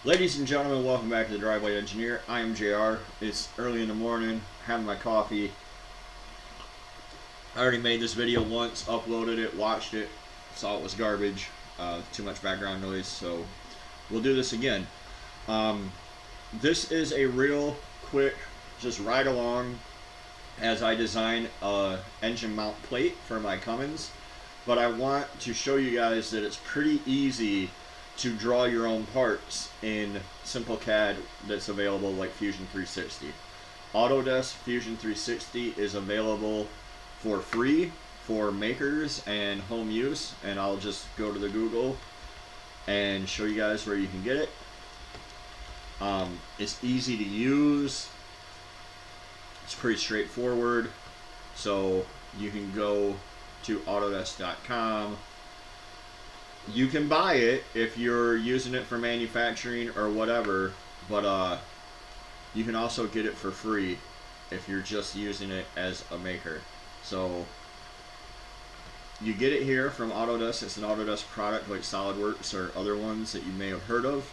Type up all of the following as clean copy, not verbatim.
Ladies and gentlemen, welcome back to the Driveway Engineer. I am JR. It's early in the morning, having my coffee. I already made this video once, uploaded it, watched it, saw it was garbage, too much background noise, so we'll do this again. This is a real quick, just ride along as I design a engine mount plate for my Cummins, but I want to show you guys that it's pretty easy to draw your own parts in simple CAD that's available like Fusion 360. Autodesk Fusion 360 is available for free for makers and home use, and I'll just go to the Google and show you guys where you can get it. It's easy to use. It's pretty straightforward. So you can go to autodesk.com. You can buy it if you're using it for manufacturing or whatever, but you can also get it for free if you're just using it as a maker. So you get it here from Autodesk. It's an Autodesk product like SolidWorks or other ones that you may have heard of.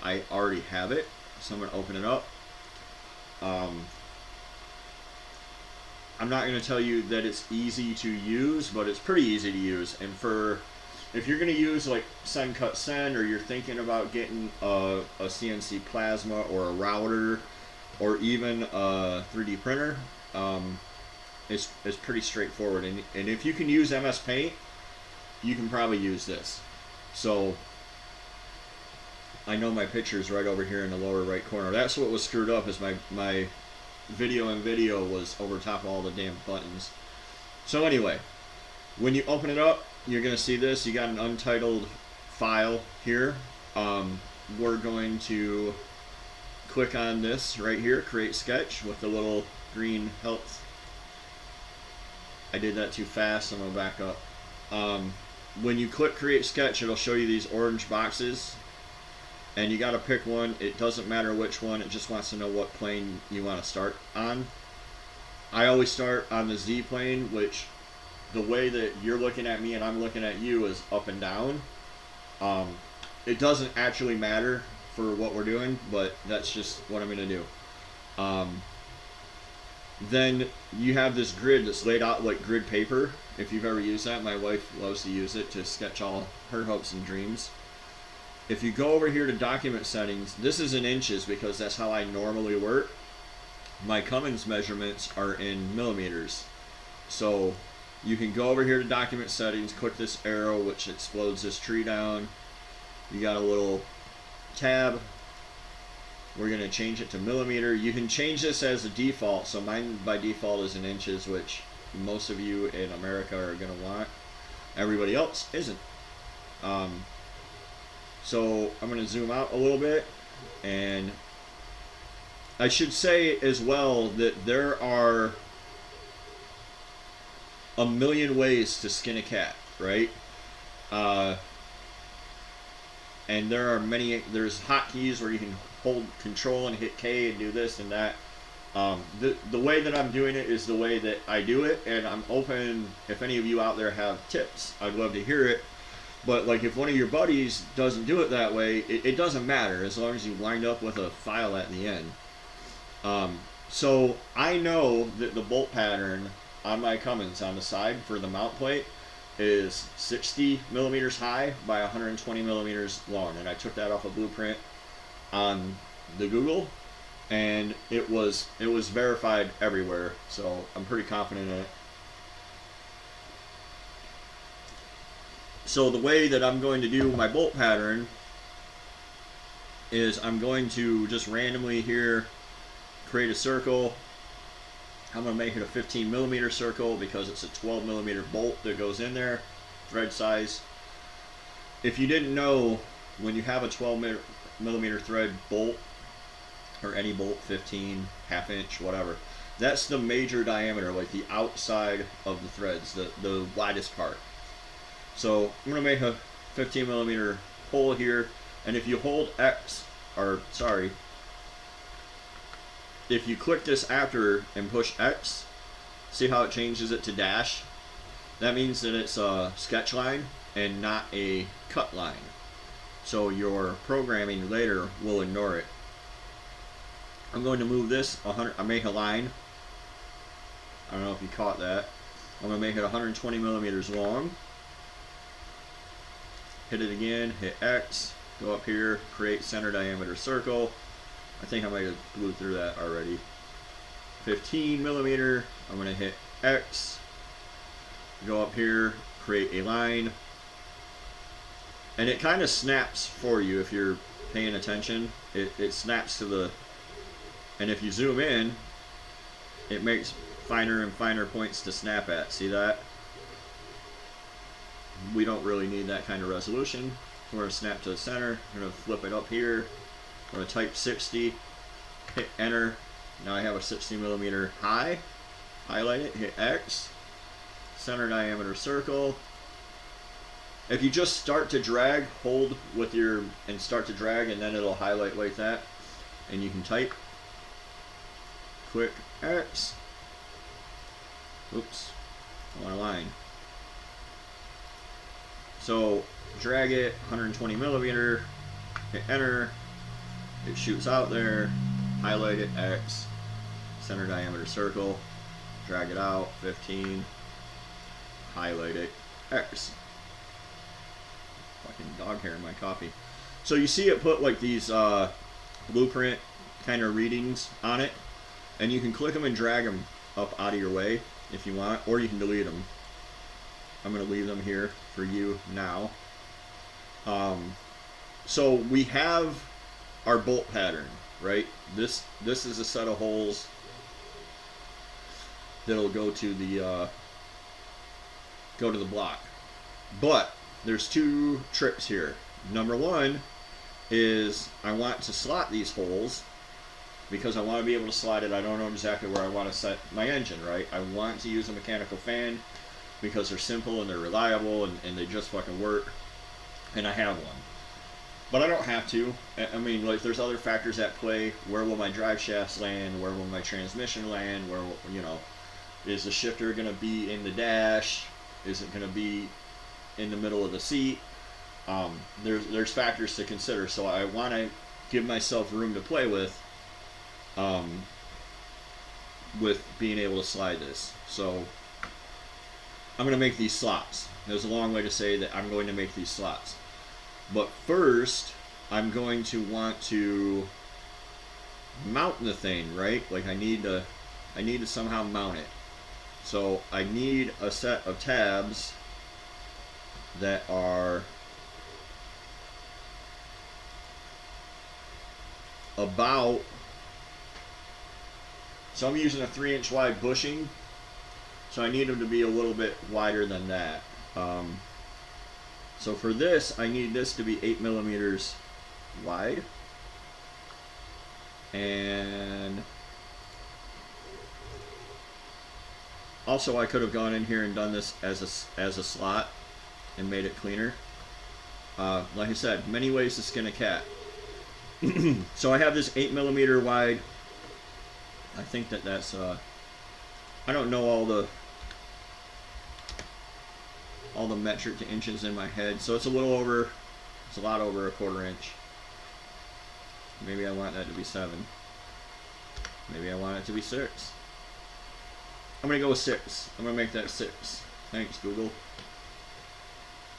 I already have it, so I'm going to open it up. I'm not going to tell you that it's easy to use, but it's pretty easy to use. And if you're going to use like Send Cut Send, or you're thinking about getting a CNC plasma or a router or even a 3D printer, it's pretty straightforward. And if you can use MS Paint, you can probably use this. So I know my picture is right over here in the lower right corner. That's what was screwed up, is my video was over top of all the damn buttons. So anyway, when you open it up, you're going to see this. You got an untitled file here. We're going to click on this right here, create sketch, with the little green health. I did that too fast, I'm going to back up. When you click create sketch, it'll show you these orange boxes, and you got to pick one. It doesn't matter which one, it just wants to know what plane you want to start on. I always start on the Z plane, which the way that you're looking at me and I'm looking at you is up and down. It doesn't actually matter for what we're doing, but that's just what I'm going to do. Then you have this grid that's laid out like grid paper. If you've ever used that, my wife loves to use it to sketch all her hopes and dreams. If you go over here to document settings, this is in inches because that's how I normally work. My Cummins measurements are in millimeters. So you can go over here to document settings, click this arrow which explodes this tree down. You got a little tab. We're going to change it to millimeter. You can change this as a default, so mine by default is in inches, which most of you in America are going to want. Everybody else isn't. So I'm going to zoom out a little bit, and I should say as well that there are a million ways to skin a cat, right? And there are there's hotkeys where you can hold control and hit K and do this and that. The way that I'm doing it is the way that I do it, and I'm open if any of you out there have tips. I'd love to hear it. But like if one of your buddies doesn't do it that way, it doesn't matter as long as you wind up with a file at the end. So I know that the bolt pattern on my Cummins on the side for the mount plate is 60 millimeters high by 120 millimeters long, and I took that off a blueprint on the Google, and it was verified everywhere, so I'm pretty confident in it. So the way that I'm going to do my bolt pattern is I'm going to just randomly here create a circle. I'm going to make it a 15 millimeter circle because it's a 12 millimeter bolt that goes in there, thread size. If you didn't know, when you have a 12 millimeter thread bolt, or any bolt, 15, half inch, whatever, that's the major diameter, like the outside of the threads, the widest part. So I'm going to make a 15 millimeter hole here, and if you hold X, or sorry, if you click this after and push X, see how it changes it to dash? That means that it's a sketch line and not a cut line. so your programming later will ignore it. I'm going to move this 100. I make a line. I don't know if you caught that. I'm going to make it 120 millimeters long. Hit it again, hit X, go up here, create center diameter circle. I think I might have blew through that already. 15 millimeter, I'm going to hit X, go up here, create a line. And it kind of snaps for you if you're paying attention. It snaps to the, and if you zoom in, it makes finer and finer points to snap at. See that? We don't really need that kind of resolution. So we're going to snap to the center. I'm going to flip it up here. I'm going to type 60, hit enter. Now I have a 60 millimeter high. Highlight it, hit X, center diameter circle. If you just start to drag, hold with your, and start to drag, and then it'll highlight like that. And you can type. Click X. Oops, I want a line. So drag it 120 millimeter, hit enter, it shoots out there, highlight it, X, center diameter circle, drag it out, 15, highlight it, X. Fucking dog hair in my coffee. So you see it put like these blueprint kind of readings on it, and you can click them and drag them up out of your way if you want, or you can delete them. I'm going to leave them here for you now. So we have our bolt pattern, right? This is a set of holes that'll go to the block. But there's two tricks here. Number one is I want to slot these holes because I want to be able to slide it. I don't know exactly where I want to set my engine, right? I want to use a mechanical fan because they're simple and they're reliable and they just fucking work, and I have one. But I don't have to. I mean, like, there's other factors at play. Where will my drive shafts land? Where will my transmission land? Where will, you know, is the shifter going to be in the dash? Is it going to be in the middle of the seat? There's factors to consider, so I want to give myself room to play with being able to slide this. So I'm going to make these slots. There's a long way to say that I'm going to make these slots. But first, I'm going to want to mount the thing, right? Like I need to somehow mount it. So I need a set of tabs that are about, so I'm using a 3-inch wide bushing, so I need them to be a little bit wider than that. So for this, I need this to be 8 millimeters wide, and also I could have gone in here and done this as a slot and made it cleaner. Like I said, many ways to skin a cat. So I have this 8 millimeter wide. I think that's I don't know all the metric to inches in my head, so it's a lot over a 1/4 inch. Maybe I want that to be 7. Maybe I want it to be 6. I'm gonna go with 6. I'm gonna make that 6. Thanks, Google.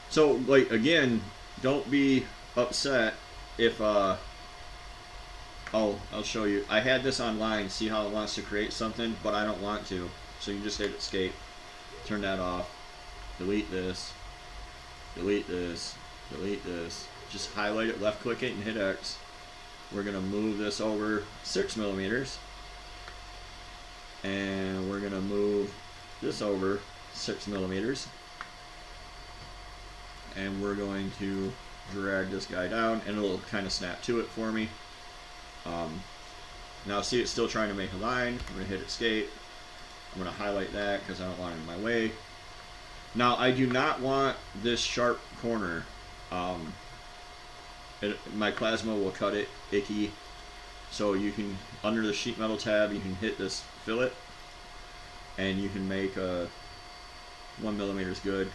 So, like, again, don't be upset if oh, I'll show you. I had this online. See how it wants to create something, but I don't want to. So you just hit escape, turn that off, delete this, delete this, delete this. Just highlight it, left click it, and hit X. We're gonna move this over 6 millimeters, and we're gonna move this over 6 millimeters, and we're going to drag this guy down, and it'll kind of snap to it for me. Now see, it's still trying to make a line. I'm going to hit escape. I'm going to highlight that because I don't want it in my way. Now I do not want this sharp corner. My plasma will cut it icky. So you can, under the sheet metal tab, you can hit this fillet, and you can make 1 millimeter is good.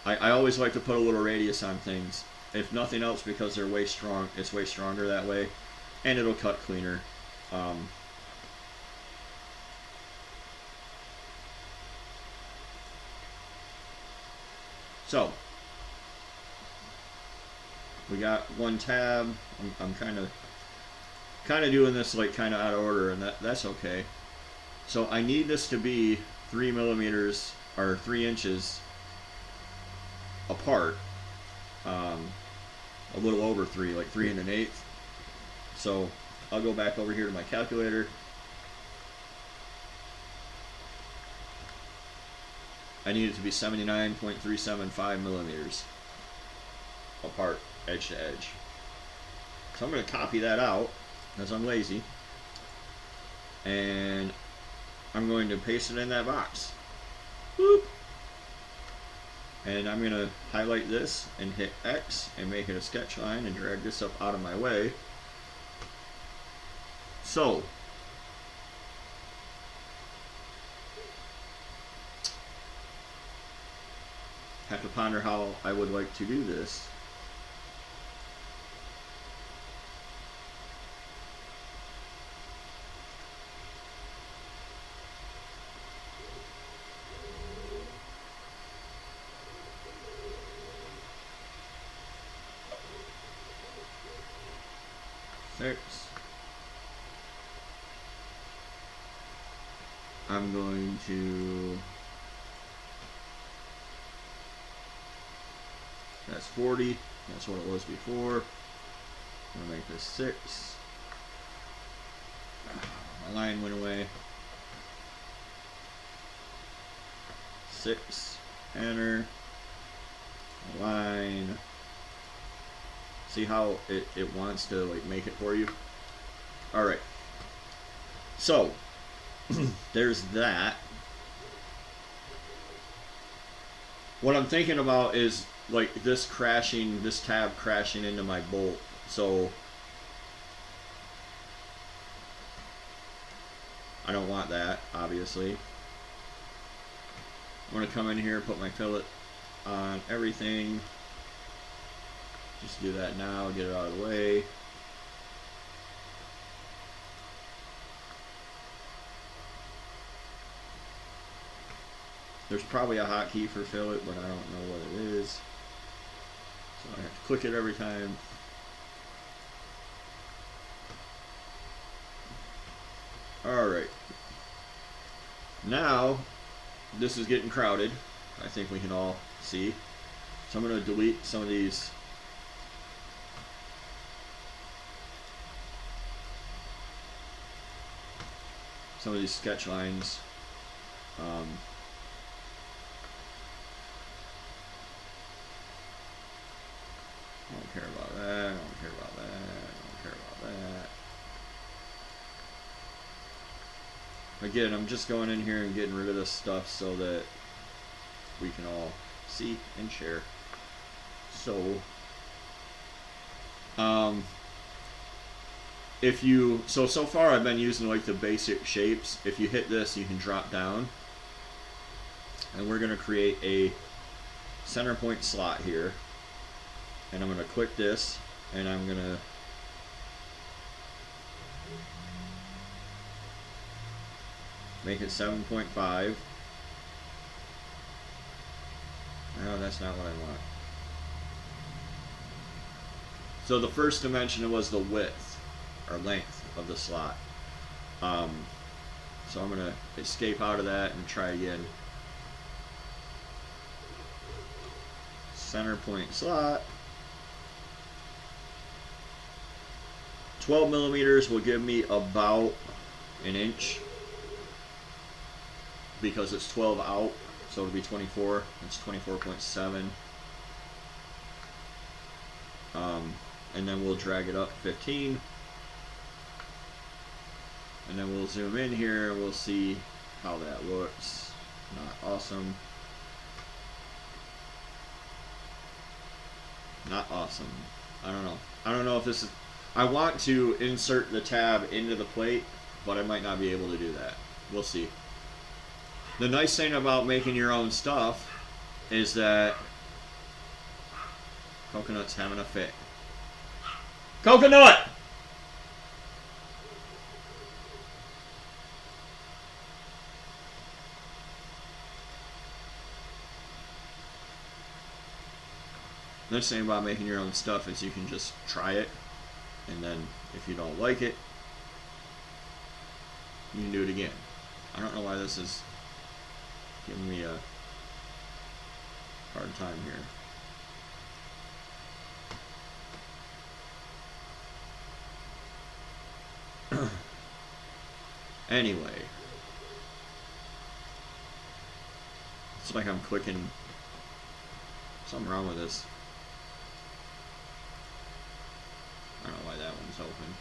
I always like to put a little radius on things. if nothing else, because they're way strong. It's way stronger that way, and it'll cut cleaner. So we got one tab. I'm kind of doing this like kind of out of order, and that's okay. So I need this to be 3 millimeters or 3 inches apart. A little over 3, like 3 1/8. So I'll go back over here to my calculator. I need it to be 79.375 millimeters apart, edge to edge. So I'm going to copy that out, because I'm lazy, and I'm going to paste it in that box. Boop. And I'm going to highlight this and hit X and make it a sketch line and drag this up out of my way. So have to ponder how I would like to do this. I'm going to, that's 40, that's what it was before. I'm gonna make this 6. My line went away. 6, enter, line. See how it wants to like make it for you? Alright. So there's that. What I'm thinking about is like this tab crashing into my bolt. So I don't want that, obviously. I'm going to come in here, put my fillet on everything. Just do that now, get it out of the way. There's probably a hotkey for fillet, but I don't know what it is. So I have to click it every time. Alright. Now, this is getting crowded. I think we can all see. So I'm going to delete some of these sketch lines. I don't care about that, I don't care about that, I don't care about that. Again, I'm just going in here and getting rid of this stuff so that we can all see and share. So, so far I've been using like the basic shapes. If you hit this, you can drop down. And we're going to create a center point slot here. And I'm going to click this, and I'm going to make it 7.5. No, that's not what I want. So the first dimension was the width or length of the slot. So I'm going to escape out of that and try again. Center point slot. 12 millimeters will give me about an inch because it's 12 out, so it'll be 24. It's 24.7. And then we'll drag it up 15. And then we'll zoom in here and we'll see how that looks. Not awesome. Not awesome. I don't know. I don't know if this is... I want to insert the tab into the plate, but I might not be able to do that. We'll see. The nice thing about making your own stuff is that Coconut's having a fit. Coconut! The nice thing about making your own stuff is you can just try it, and then if you don't like it, you can do it again. I don't know why this is giving me a hard time here. Anyway, it's like I'm clicking. Something wrong with this. I don't know why that one's open.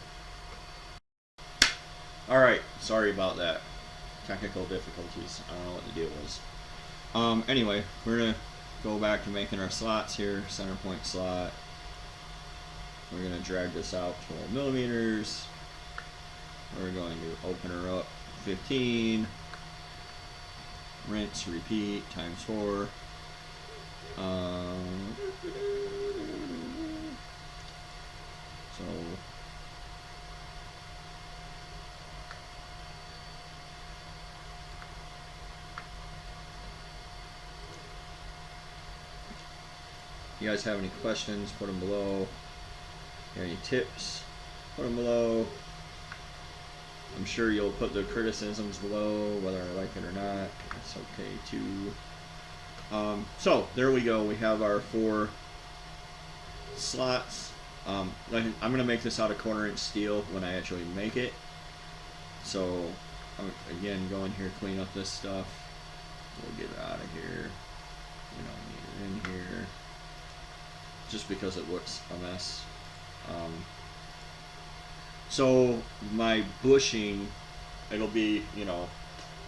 Alright, sorry about that. Technical difficulties. I don't know what the deal was. Anyway, we're going to go back to making our slots here. Center point slot. We're going to drag this out 12 millimeters. We're going to open her up 15. Rinse, repeat, times 4. So you guys have any questions, put them below. Any tips, put them below. I'm sure you'll put the criticisms below, whether I like it or not. That's okay too. So there we go. We have our 4 slots. I'm going to make this out of 1/4 inch steel when I actually make it. So again, go in here, clean up this stuff. We'll get it out of here. We don't need it in here, just because it looks a mess. So my bushing, it'll be, you know,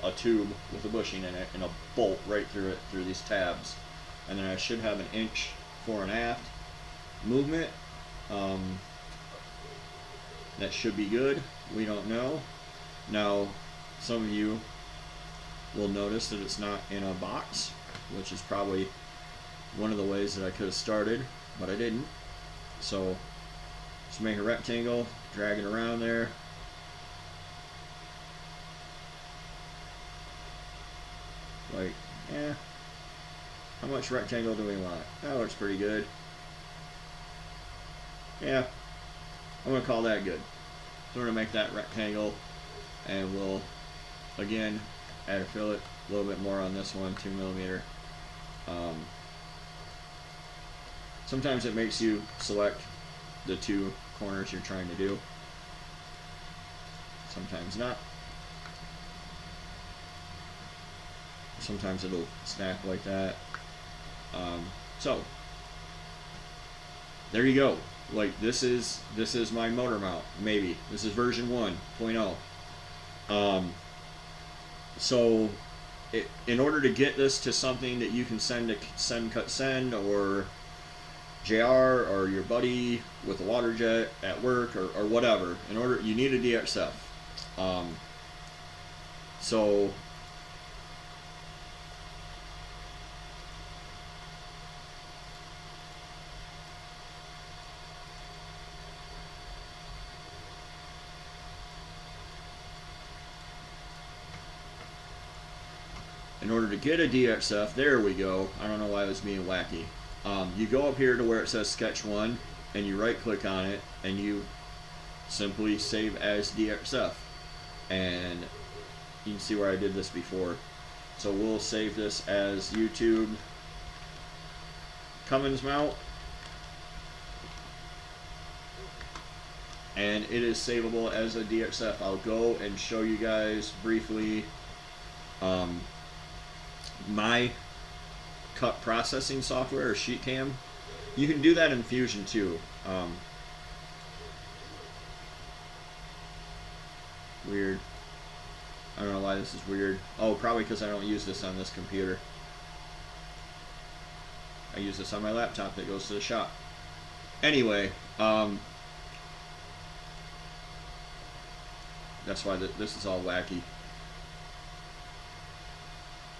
a tube with a bushing in it and a bolt right through it, through these tabs, and then I should have an inch fore and aft movement. That should be good. We don't know. Now, some of you will notice that it's not in a box, which is probably one of the ways that I could have started, but I didn't. So just make a rectangle, drag it around there. Like, how much rectangle do we want? That looks pretty good. Yeah, I'm going to call that good. So we're going to make that rectangle, and we'll, again, add a fillet, a little bit more on this one, 2 millimeter. Sometimes it makes you select the 2 corners you're trying to do. Sometimes not. Sometimes it'll snap like that. So there you go. Like this is my motor mount. Maybe this is version 1.0. So in order to get this to something that you can send to Send Cut Send or JR or your buddy with a water jet at work or whatever, you need a DXF. So in order to get a DXF, there we go. I don't know why it was being wacky. You go up here to where it says Sketch 1, and you right click on it, and you simply save as DXF. And you can see where I did this before. So we'll save this as YouTube Cummins mount. And it is savable as a DXF. I'll go and show you guys briefly my cut processing software or sheet cam. You can do that in Fusion too. Weird. I don't know why this is weird. Oh, probably because I don't use this on this computer. I use this on my laptop that goes to the shop. Anyway, that's why this is all wacky.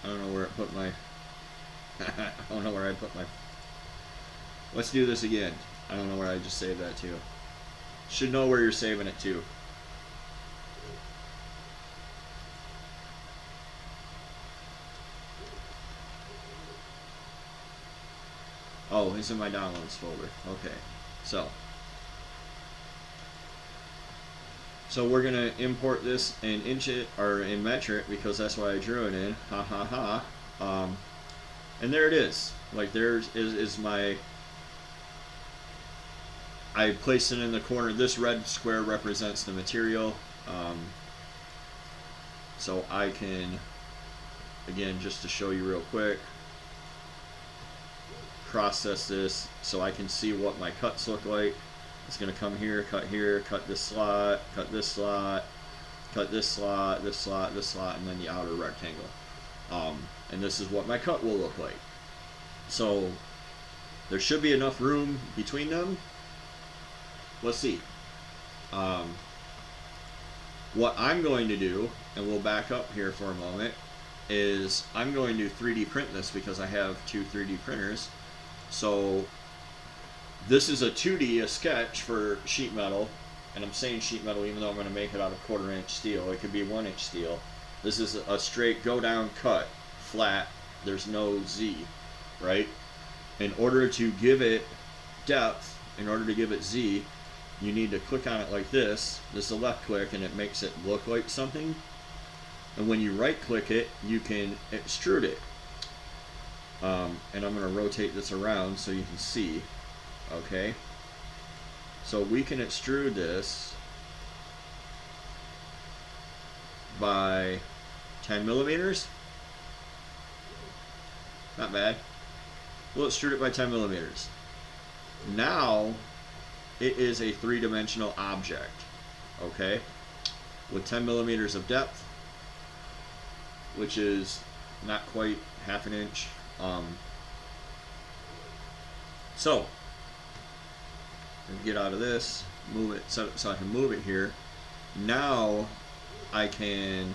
I don't know where I put my I don't know where I put my Let's do this again. I don't know where I just saved that to. Should know where you're saving it to. Oh, it's in my downloads folder. Okay. So we're gonna import this and inch it, or in metric, because that's why I drew it in. Ha ha ha. And there it is. Like there is my. I placed it in the corner. This red square represents the material. So I can, again, just to show you real quick, process this so I can see what my cuts look like. It's going to come here, cut this slot, cut this slot, cut this slot, this slot, this slot, and then the outer rectangle. And this is what my cut will look like. So there should be enough room between them. Let's see. What I'm going to do, and we'll back up here for a moment, is I'm going to 3D print this because I have 2 3D printers. So this is a 2D, a sketch for sheet metal, and I'm saying sheet metal even though I'm going to make it out of 1/4 inch steel. It could be 1 inch steel. This is a straight go down cut, flat. There's no Z, right? In order to give it depth, in order to give it Z, you need to click on it like this. This is a left click and it makes it look like something. And when you right click it, you can extrude it. And I'm going to rotate this around so you can see. Okay. So we can extrude this by 10 millimeters. Not bad. We'll extrude it by 10 millimeters. Now it is a 3-dimensional object. Okay. With 10 millimeters of depth, which is not quite 1/2 inch. So get out of this, move it so I can move it here. Now I can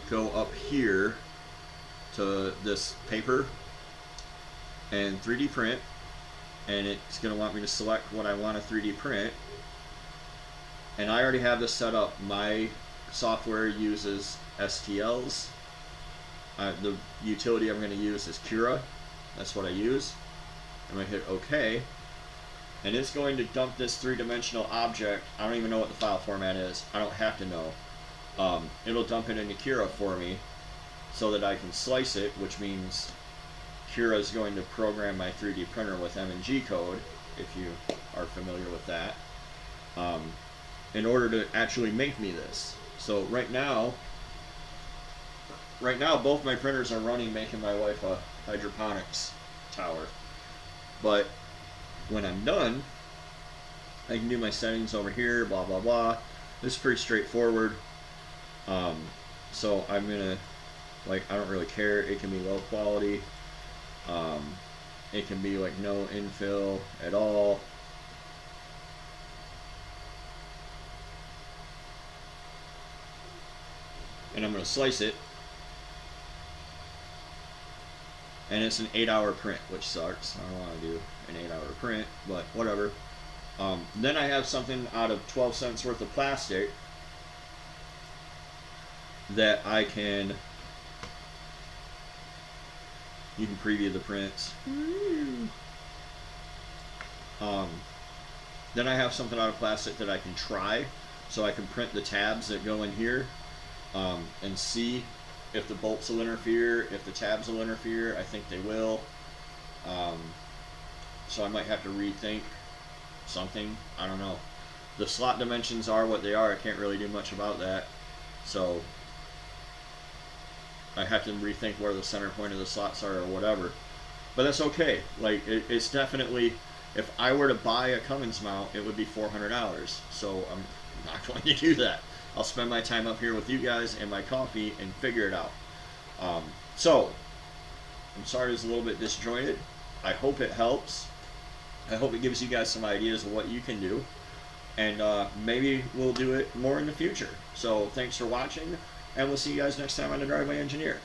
go up here to this paper and 3D print, and it's going to want me to select what I want to 3D print. And I already have this set up. My software uses STLs. The utility I'm going to use is Cura. That's what I use. I'm going to hit OK. And it's going to dump this 3-dimensional object. I don't even know what the file format is. I don't have to know. It'll dump it into Cura for me so that I can slice it, which means Cura is going to program my 3D printer with M&G code, if you are familiar with that, in order to actually make me this. So right now both my printers are running, making my wife a hydroponics tower. But when I'm done, I can do my settings over here, blah blah blah. This is pretty straightforward. So I'm gonna, like, I don't really care. It can be low quality. It can be like no infill at all. And I'm gonna slice it. And it's an 8-hour print, which sucks. I don't want to do an 8-hour print, but whatever. Then I have something out of 12 cents worth of plastic that I can, you can preview the prints. Then I have something out of plastic that I can try, so I can print the tabs that go in here, and see if the bolts will interfere, if the tabs will interfere. I think they will. So I might have to rethink something. I don't know. The slot dimensions are what they are. I can't really do much about that. So I have to rethink where the center point of the slots are or whatever. But that's okay. Like, it's definitely, if I were to buy a Cummins mount, it would be $400. So I'm not going to do that. I'll spend my time up here with you guys and my coffee and figure it out. So, I'm sorry it's a little bit disjointed. I hope it helps. I hope it gives you guys some ideas of what you can do. And maybe we'll do it more in the future. So, thanks for watching, and we'll see you guys next time on The Driveway Engineer.